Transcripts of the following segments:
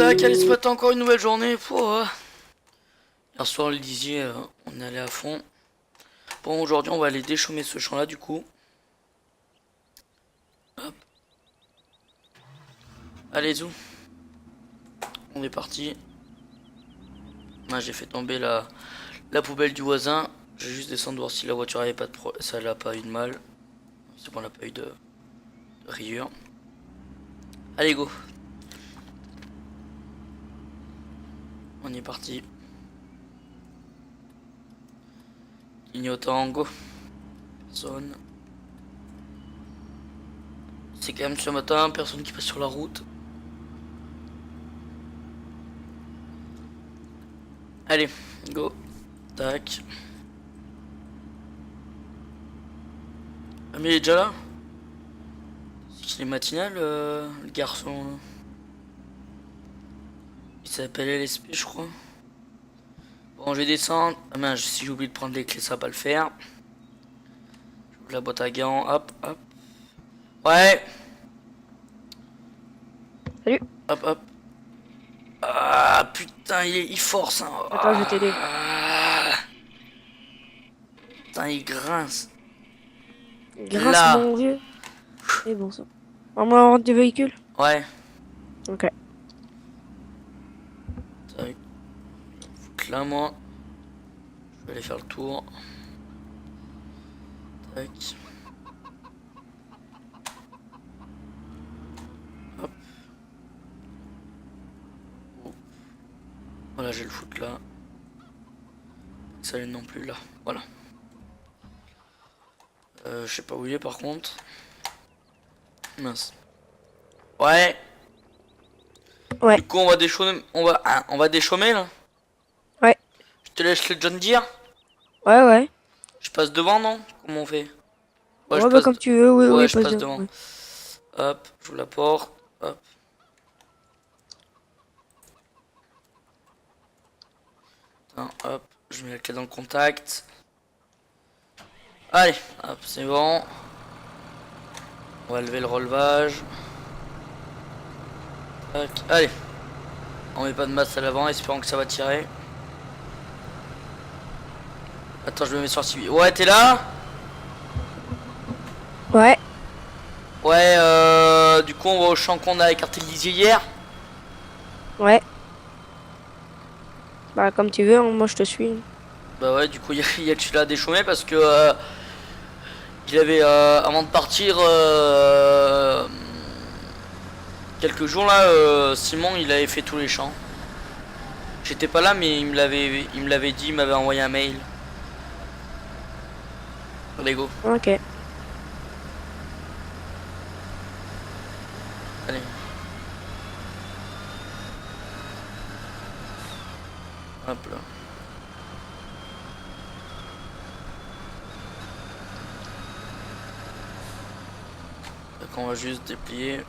tac, allez, ce matin encore une nouvelle journée. Hier soir, le disiez, on est allé à fond. Bon, aujourd'hui, on va aller déchaumer ce champ-là, du coup. Hop. Allez, zou. On est parti. Moi, j'ai fait tomber la poubelle du voisin. Je vais juste descendre voir si la voiture avait pas de ça n'a pas eu de mal. C'est bon, elle n'a pas eu de rayures. Allez, go. On est parti. Clignotant, go. Personne. C'est quand même ce matin, personne qui passe sur la route. Allez, go. Tac. Ah, mais il est déjà là? C'est qu'il est matinal, le garçon là. Il s'appelle LSP, je crois. Bon, je vais descendre. Ah mince, si j'ai oublié de prendre les clés, ça va pas le faire. J'ouvre la boîte à gants, hop, hop. Ouais. Salut. Hop, hop. Ah putain, il force, hein. Attends, je vais t'aider. Putain, il grince. Grâce Là. mon vieux. Et bon ça. On rentre du véhicule. Ouais. Ok. Tac. Foutre là, moi. Je vais aller faire le tour. Tac. Hop. Oh. Voilà, je vais le foutre là. Ça l'est non plus là. Voilà. Je sais pas où il est par contre. Mince. Ouais. Ouais. Du coup on va déchaumer. On va déchaumer là. Ouais. Je te laisse le John Deere. Ouais, ouais. Je passe devant, non? Comment on fait? Ouais, je bah passe. comme tu veux, oui, Ouais, oui, je passe devant. devant. Ouais. Hop, j'ouvre la porte. Hop. Attends, hop, je mets la clé dans le contact. Allez, hop, c'est bon. On va lever le relevage. Tac, allez. On met pas de masse à l'avant, espérons que ça va tirer. Attends, je me mets sur le civil. Ouais, t'es là? Ouais. Ouais, du coup, on va au champ qu'on a écarté le lisier hier. Ouais. Bah comme tu veux, hein, moi je te suis. Bah ouais, du coup, il y a que celui-là à déchaumer parce que il avait, avant de partir, quelques jours là, Simon, il avait fait tous les champs. J'étais pas là, mais il me l'avait dit, il m'avait envoyé un mail. Allez, go. Ok. Allez. Hop là. Donc on va juste déplier.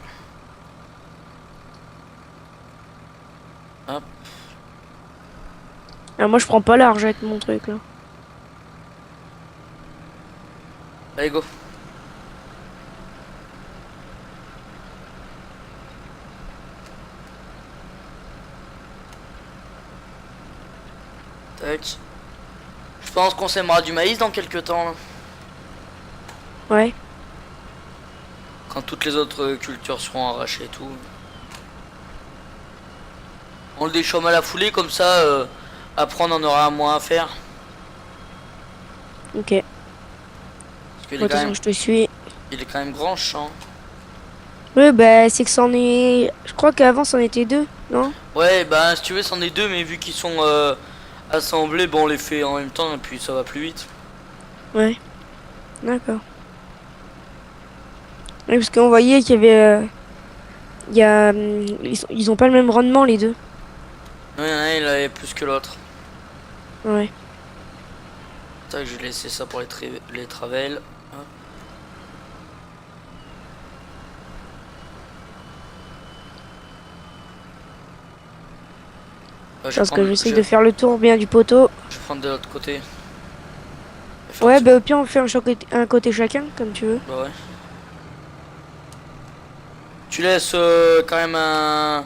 Hop. Ah, moi je prends pas large avec mon truc là. Allez, go. Tac. Je pense qu'on sèmera du maïs dans quelques temps là. Ouais. Quand toutes les autres cultures seront arrachées et tout. On le déchaume à la foulée, comme ça, après on en aura moins à faire. Ok. Parce qu'il Bon, de toute façon, je te suis. il est quand même grand, ce champ. Oui, bah c'est que c'en est. Je crois qu'avant c'en était deux, non? Ouais, bah si tu veux, c'en est deux, mais vu qu'ils sont assemblés, bon, on les fait en même temps et puis ça va plus vite. Ouais. D'accord. Oui, parce qu'on voyait qu'il y avait. Il y a. Ils ont pas le même rendement les deux. Ouais, il avait plus que l'autre. Ouais. Tac, je vais laisser ça pour les travels. Hop. Parce que j'essaie de faire le tour bien du poteau. Je vais prendre de l'autre côté. Ouais, bah au pire on fait un côté chacun, comme tu veux. Bah ouais. Tu laisses quand même un...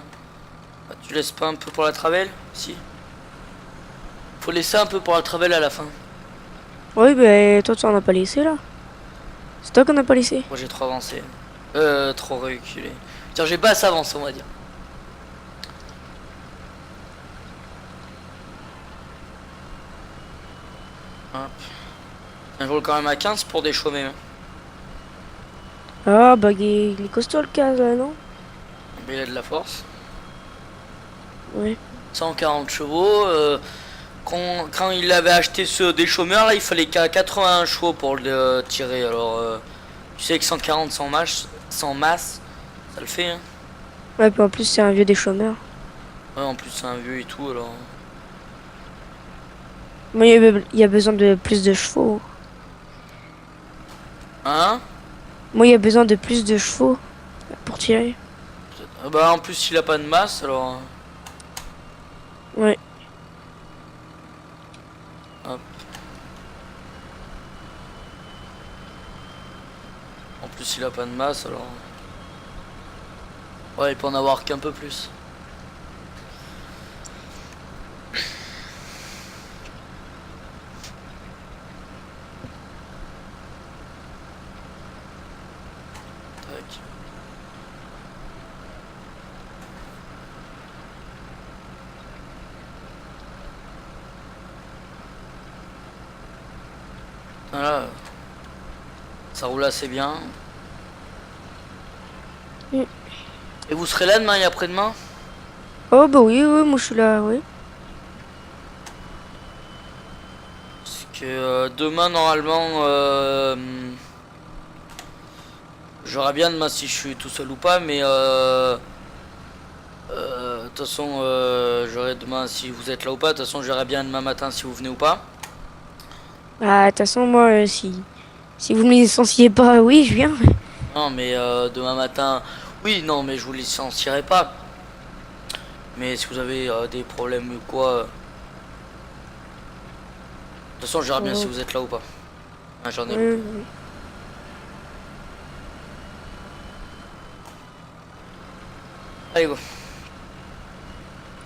Tu laisses pas un peu pour la travelle? Si. Faut laisser un peu pour la travelle à la fin. Oui, bah toi tu en as pas laissé là. C'est toi qu'on a pas laissé. Moi j'ai trop avancé. Trop reculé. Tiens, j'ai pas assez avancé, on va dire. Hop. Je roule quand même à 15 pour déchaumer. Hein. Ah bah il est costaud le cas là, non? Mais il a de la force. Ouais. 140 chevaux. Quand il avait acheté ce déchaumeur là, il fallait qu'à 81 chevaux pour le tirer. Alors, tu sais que 140 sans masse, ça le fait. Hein. Ouais, puis en plus c'est un vieux des chômeurs. Ouais, en plus c'est un vieux et tout, alors. Moi il y a besoin de plus de chevaux. Hein? Moi il y a besoin de plus de chevaux pour tirer. Bah en plus il a pas de masse, alors. Ouais. Hop. En plus il a pas de masse, alors. Ouais, il peut en avoir qu'un peu plus. Tac. Voilà. Ça roule assez bien. Mm. Et vous serez là demain et après-demain? Oh bah oui, oui, moi je suis là, oui. Parce que demain normalement j'aurai bien demain si je suis tout seul ou pas, mais de toute façon j'aurai demain si vous êtes là ou pas. De toute façon j'aurai bien demain matin si vous venez ou pas. Ah, de toute façon, moi, si vous me licenciez pas, oui, je viens. Non mais demain matin, oui non mais je vous licencierai pas. Mais si vous avez des problèmes ou quoi, de toute façon je verrai bien si Oh, vous êtes là ou pas. Ah, j'en ai loupé. oui, oui. Allez go.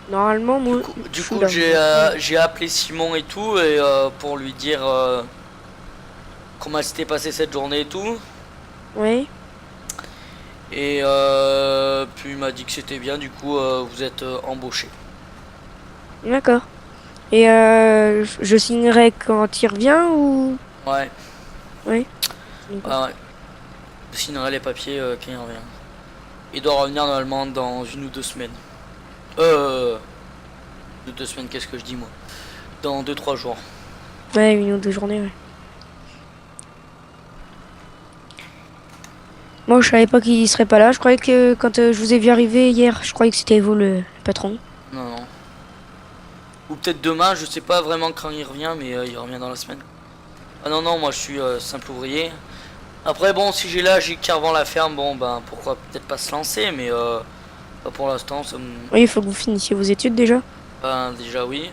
Normalement, Du moi, coup, je du suis coup là. j'ai appelé Simon et tout et pour lui dire comment s'était passé cette journée et tout. Oui, Et puis il m'a dit que c'était bien, du coup vous êtes embauché. d'accord. Et je signerai quand il revient ou... Ouais, Oui, ouais, d'accord. ouais. Je signerai les papiers quand il revient. Il doit revenir normalement dans 1 ou 2 semaines. Euh... 2 semaines, qu'est-ce que je dis moi? Dans 2 3 jours. Ouais, 1 ou 2 journées, ouais. Moi, je savais pas qu'il serait pas là. Je croyais que quand je vous ai vu arriver hier, je croyais que c'était vous le patron. Non, non. Ou peut-être demain, je sais pas vraiment quand il revient, mais il revient dans la semaine. Ah non, non, moi je suis simple ouvrier. Après, bon, si j'ai l'âge qui revend la ferme, bon, ben pourquoi peut-être pas se lancer, mais pas pour l'instant, ça me. Oui, il faut que vous finissiez vos études déjà. Ben, déjà, oui.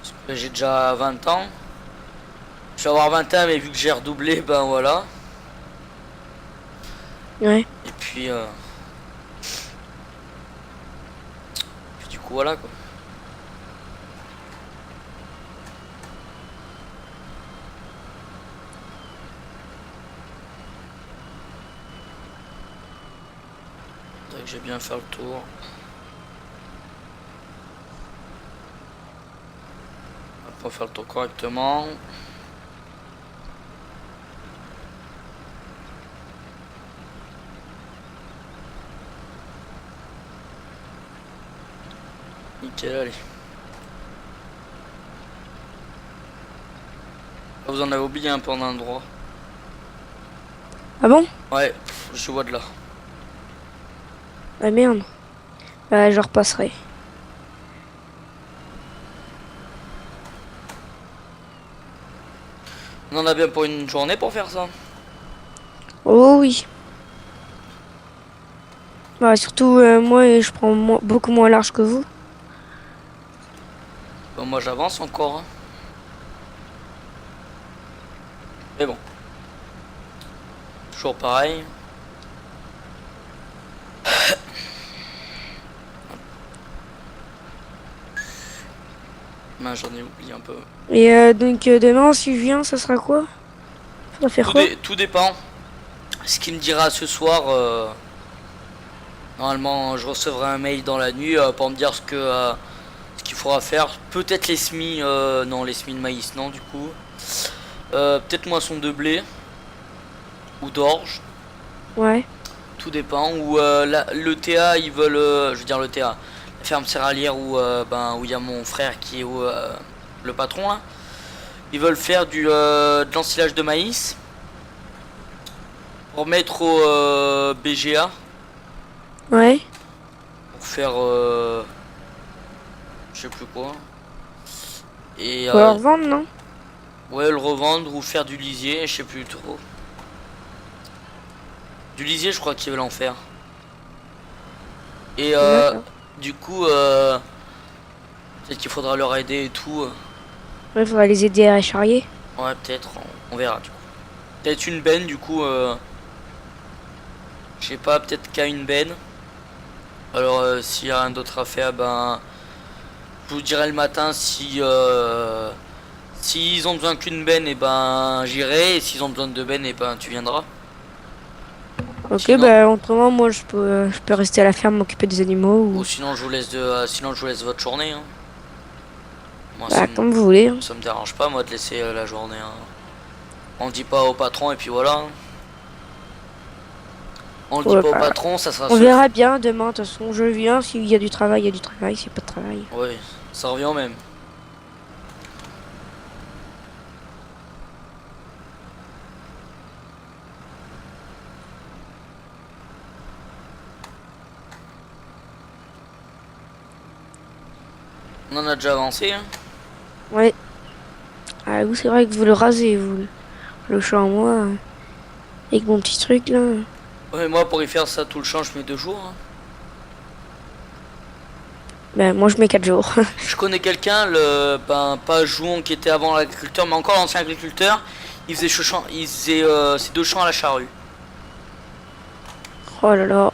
Parce que j'ai déjà 20 ans. Je vais avoir 20 ans, mais vu que j'ai redoublé, ben voilà. Ouais. Et puis du coup, voilà quoi. Faudrait que j'ai bien fait le tour. On va faire le tour correctement. Nickel, allez. Ah, vous en avez oublié un peu en endroit. Ah bon? Ouais, je vois de là. Ah merde. Bah, je repasserai. On en a bien pour une journée pour faire ça. Oh oui. Bah, surtout, moi, je prends beaucoup moins large que vous. Bon, moi j'avance encore. Hein. Mais bon, toujours pareil. Ben, j'en ai oublié un peu. Et donc demain, si je viens, ça sera quoi? On va faire quoi? Tout dépend. Ce qu'il me dira ce soir, normalement, je recevrai un mail dans la nuit pour me dire ce qu'il faudra faire. Peut-être les semis, non, les semis de maïs, non, du coup. Peut-être moisson de blé ou d'orge. Ouais. Tout dépend. Ou le TA, ils veulent, je veux dire le TA, la ferme céréalière où il y a mon frère qui est le patron là. Ils veulent faire de l'ensilage de maïs pour mettre au BGA Ouais. pour faire je sais plus quoi. Et Faut leur vendre, non? ouais, le revendre ou faire du lisier, je sais plus trop. Du lisier, je crois qu'ils veulent en faire. Et D'accord. du coup, peut-être qu'il faudra leur aider et tout. Ouais, faudra les aider à charrier. Ouais, peut-être, on verra du coup. Peut-être une benne, du coup, je sais pas, peut-être qu'à une benne. Alors, s'il y a rien d'autre à faire, ben, je vous dirai le matin si s'ils ont besoin qu'une benne, et ben j'irai. Et s'ils ont besoin de deux bennes, et ben tu viendras. Ok, Sinon, bah autrement, moi je peux rester à la ferme m'occuper des animaux ou ou. sinon je vous laisse sinon je vous laisse votre journée. Hein. Moi, Bah, comme vous voulez, hein. ça me dérange pas moi de laisser la journée. Hein. On le dit pas au patron et puis voilà. Hein. On le dit Ouais, pas au bah, patron, ça sera on sûr. verra bien demain. De toute façon, je viens. S'il y a du travail, il y a du travail. S'il n'y a pas de travail. Oui, ça revient au même. On en a déjà avancé. Hein. Ouais. Ah, vous, c'est vrai que vous le rasez, vous. Le champ, moi, avec mon petit truc là. Ouais, moi pour y faire ça tout le champ, je mets 2 jours. Hein. Bah, moi, je mets 4 jours. Je connais quelqu'un, pas Jouon qui était avant l'agriculteur, mais encore l'ancien agriculteur. Il faisait ses 2 champs à la charrue. Oh là là.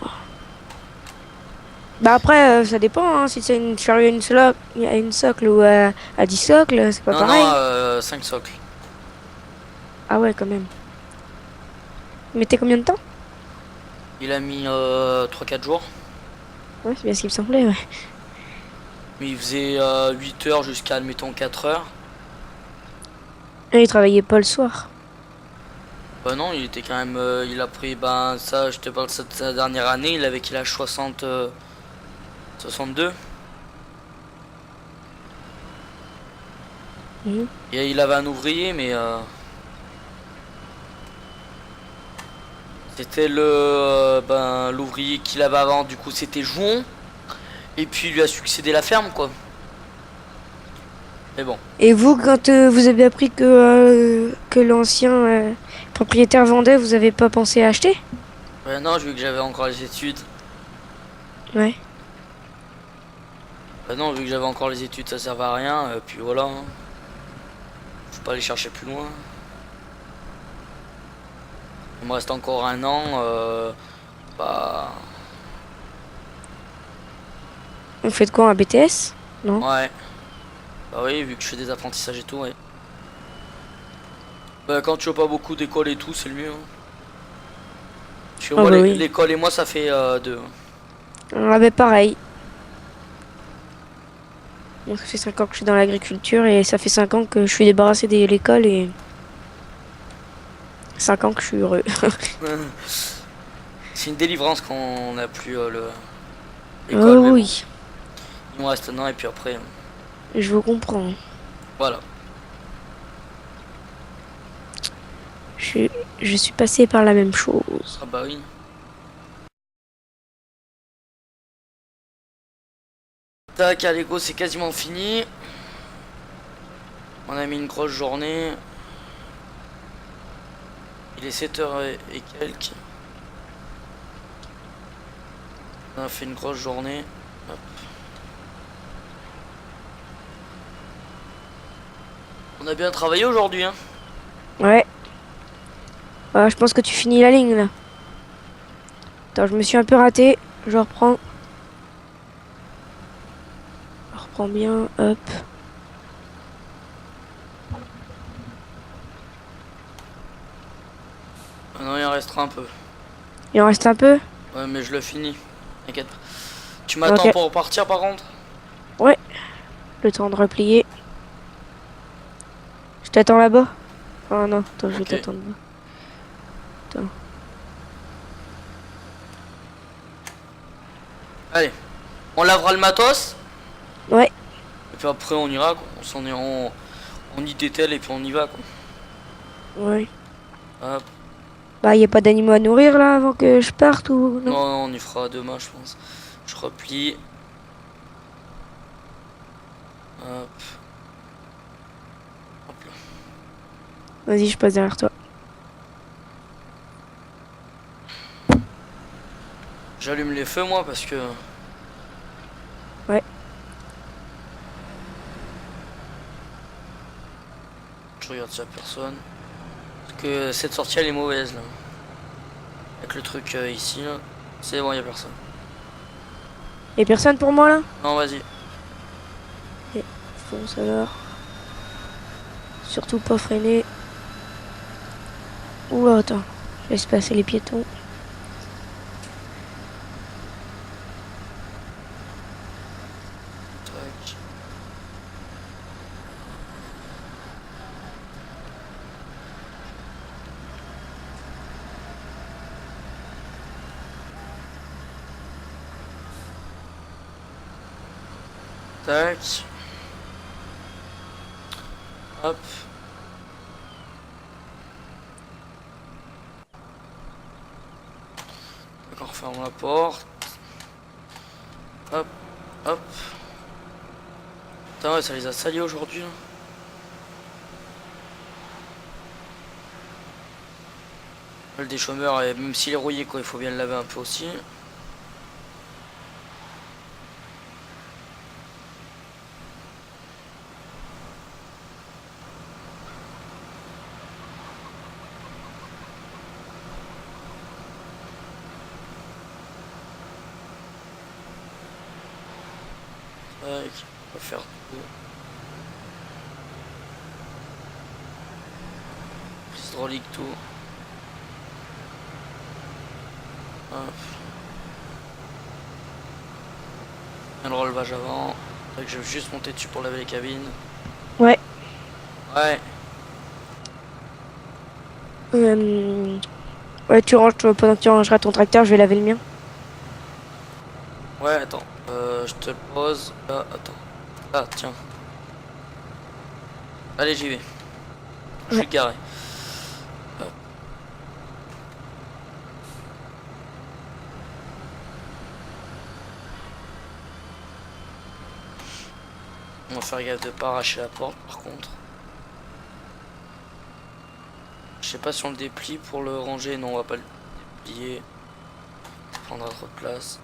Bah, après, ça dépend. Hein. Si c'est une charrue à une socle ou à 10 socles, c'est pas Non, non, pareil. 5 socles. Ah, ouais, quand même. Vous mettez combien de temps? Il a mis 3-4 jours. Ouais, c'est bien ce qui me semblait, ouais. Mais il faisait 8 heures jusqu'à, admettons, 4 heures. Et il travaillait pas le soir. Bah non, il était quand même. Il a pris, ben ça, je te parle de sa dernière année, il avait qu'il âge 62. Mhm. Et il avait un ouvrier, mais c'était l'ouvrier qu'il avait avant, du coup c'était Jouon. Et puis il lui a succédé la ferme, quoi. Mais bon. Et vous, quand vous avez appris que l'ancien propriétaire vendait, vous avez pas pensé à acheter? Non, vu que j'avais encore les études. Ouais. Non, vu que j'avais encore les études, ça servait à rien. Puis voilà. Hein. Faut pas aller chercher plus loin. Il me reste encore un an. Bah. Vous faites quoi, un BTS? Non? Ouais. Bah oui, vu que je fais des apprentissages et tout, ouais. Bah, quand tu as pas beaucoup d'école et tout, c'est le mieux. Hein. Parce que Ah moi, bah oui. l'école et moi, ça fait 2. Ah bah pareil. Moi, ça fait 5 ans que je suis dans l'agriculture et ça fait 5 ans que je suis débarrassé de l'école et 5 ans que je suis heureux. C'est une délivrance quand on n'a plus l'école, Oh mais bon. oui, Il nous reste un an et puis après, je vous comprends. voilà. Je, je suis passé par la même chose. Ah bah oui. Tac, allez go, c'est quasiment fini. On a mis une grosse journée. Il est 7 h et quelques. On a fait une grosse journée. Hop. On a bien travaillé aujourd'hui, hein. Ouais. Je pense que tu finis la ligne là. Attends, je me suis un peu raté. Je reprends. Je reprends bien. Hop. Non, il en restera un peu. Il en reste un peu? Ouais, mais je le finis. T'inquiète pas. Tu m'attends Ok. pour repartir par contre? Ouais, le temps de replier. Je t'attends là-bas? Oh non, attends, je vais Ok. t'attendre là. Attends. Allez. On lavera le matos. Ouais, Et puis après on ira quoi. On s'en est on y dételle et puis on y va quoi. ouais. Hop. Bah, y a pas d'animaux à nourrir là avant que je parte ou Non, non? non, on y fera demain je pense. Je replie. Hop. Hop là. Vas-y, je passe derrière toi. J'allume les feux moi parce que Ouais. je regarde s'il y a personne. Parce que cette sortie elle est mauvaise là. Avec le truc ici là. C'est bon, y a personne. Y'a personne pour moi là? Non, vas-y. Et fonce alors. Surtout pas freiner. Oula, attends. Laisse passer les piétons. Tac. Tac. Hop. Donc on referme la porte. Hop. Hop. Putain, ouais, ça les a salis aujourd'hui là. Le déchômeur, et même s'il est rouillé quoi, il faut bien le laver un peu aussi. Tac. On va faire tout. Prise hydraulique, tout. Hop. Bien le relevage avant. Tac, je vais juste monter dessus pour laver les cabines. Ouais. Ouais. Euh, Ouais, tu ranges, toi, pendant que tu rangeras ton tracteur, je vais laver le mien. Ouais, attends. Je te le pose. Là, attends. Ah, tiens. Allez, j'y vais. Je Ouais. suis garé. Hop. On va faire gaffe de pas arracher la porte par contre. Je sais pas si on le déplie pour le ranger. Non, on va pas le déplier. Ça prendra trop de place.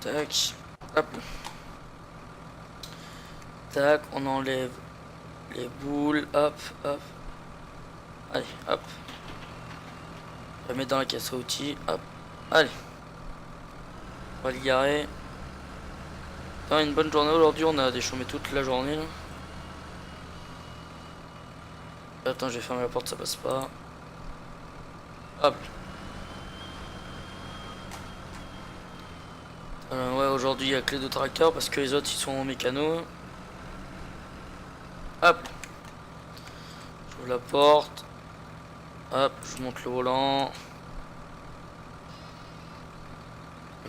Tac. Hop. Tac, on enlève les boules. Hop, hop. Allez, hop. On va mettre dans la caisse à outils. Hop. Allez. On va le garer. Putain, une bonne journée aujourd'hui. On a déchômé toute la journée là. Attends, j'ai fermé la porte, ça passe pas. Hop. Ouais, aujourd'hui il y a que les deux tracteurs parce que les autres ils sont en mécano. Hop. J'ouvre la porte. Hop, je monte le volant.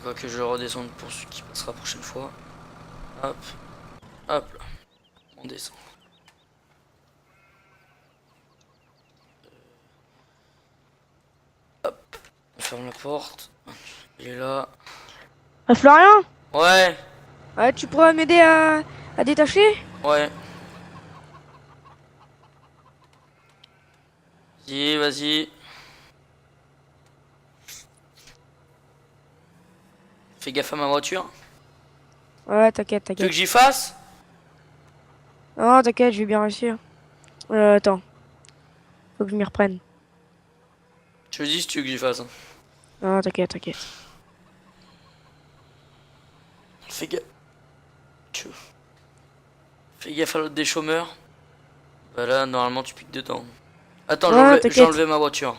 Quoi que je redescende pour celui qui passera la prochaine fois. Hop. Hop là. On descend. On ferme la porte. Il est là. Ah, Florian? Ouais. Ouais, tu pourras m'aider à détacher? Ouais. Vas-y, vas-y. Fais gaffe à ma voiture. Ouais, t'inquiète, Tu veux que t'inquiète. j'y fasse? Non, t'inquiète, je vais bien réussir. Attends, faut que je m'y reprenne. Je te dis si tu veux que j'y fasse. Non, t'inquiète, t'inquiète. Fais gaffe. Tu- Fais gaffe à l'autre des chômeurs. Bah là, normalement, tu piques dedans. Attends, Ah, j'ai t'inquiète. enlevé ma voiture.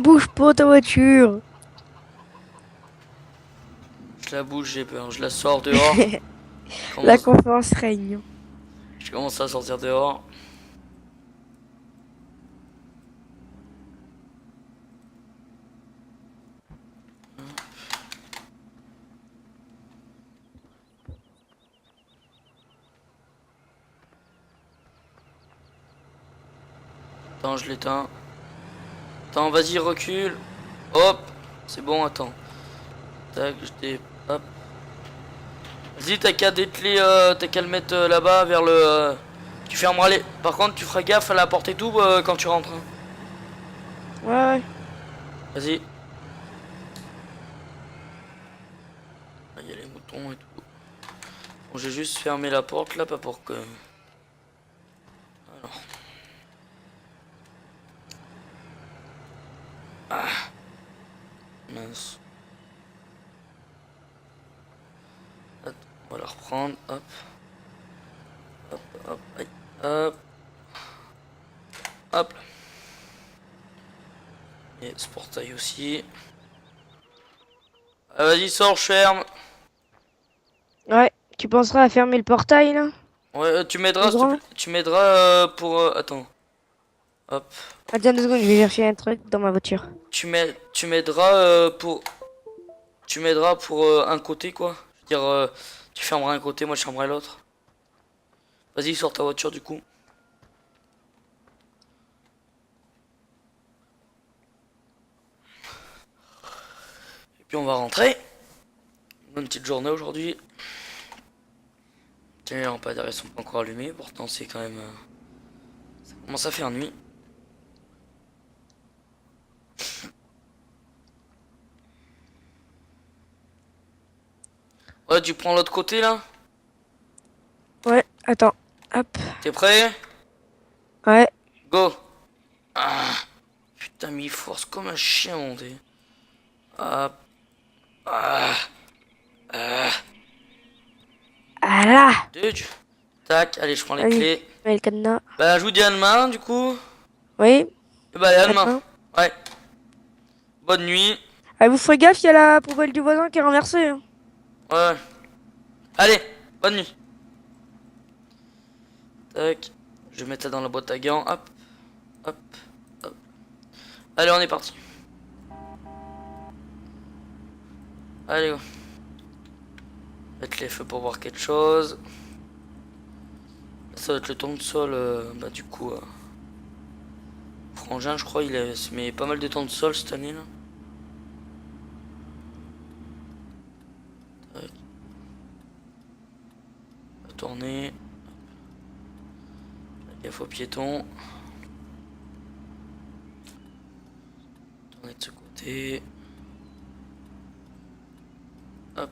Bouge pas ta voiture. Je la bouge, j'ai peur. Je la sors dehors. La Commence... confiance règne. Je commence à sortir dehors. Attends, je l'éteins. Attends, vas-y, recule. Hop. C'est bon, attends. Tac, je dé... Hop. Vas-y, t'as qu'à dételer, t'as qu'à le mettre là-bas vers le... Tu fermeras les... Par contre, tu feras gaffe à la porte et tout quand tu rentres. Hein. Ouais, ouais. Vas-y. Il y a les moutons et tout. Bon, j'ai juste fermé la porte là, pas pour que... Alors. Ah. Mince. Attends, on va la reprendre. Hop. Hop, hop, aïe. Hop. Hop. Et ce portail aussi. Ah, vas-y, sors, je ferme. Ouais, tu penseras à fermer le portail là? Ouais, tu Le m'aideras, s'il te grand? plaît. Tu m'aideras pour... attends. Hop. Attends 2 secondes, je vais chercher un truc dans ma voiture. Tu m'aideras pour... Tu m'aideras pour un côté, quoi. Je veux dire, tu fermeras un côté, moi je fermerai l'autre. Vas-y, sors ta voiture, du coup. Et puis on va rentrer. Bonne petite journée aujourd'hui. Tiens, les lampadaires, ils sont pas encore allumés. Pourtant, c'est quand même... ça commence à faire nuit. Ouais, tu prends l'autre côté, là. Ouais, attends. Hop. T'es prêt? Ouais. Go. Ah, putain, mais il force comme un chien, mon dieu. Hop. Ah. Ah. Ah là. Dude. Tac, allez, je prends les Allez, clés. mets le cadenas. Bah, je vous dis à demain, du coup. Oui, Et bah, allez, à à demain. demain. Ouais. Bonne nuit. Ah, vous ferez gaffe, il y a la poubelle du voisin qui est renversée. Hein. Ouais. Allez, bonne nuit. Tac. Je vais mettre ça dans la boîte à gants. Hop. Hop. Hop. Allez, on est parti. Allez, go. Mettre les feux pour voir quelque chose. Ça va être le temps de sol. Bah, du coup. Frangin, je crois, il se met pas mal de temps de sol cette année là. Tac. On va tourner. Gaffe aux piétons. Tourner de ce côté. Hop.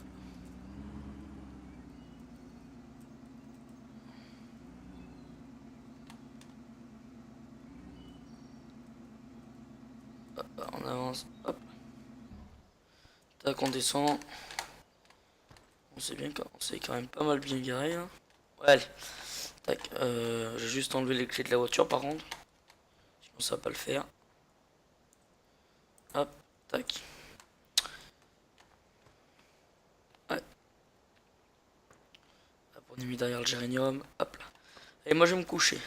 Hop, on avance. Hop. Tac, on descend. On sait bien qu'on s'est quand même pas mal bien garé là. Ouais, allez. Tac. J'ai juste enlevé les clés de la voiture par contre. Sinon ça va pas le faire. Hop. Tac. Ouais. Hop, on est mis derrière le géranium. Hop là. Et moi je vais me coucher.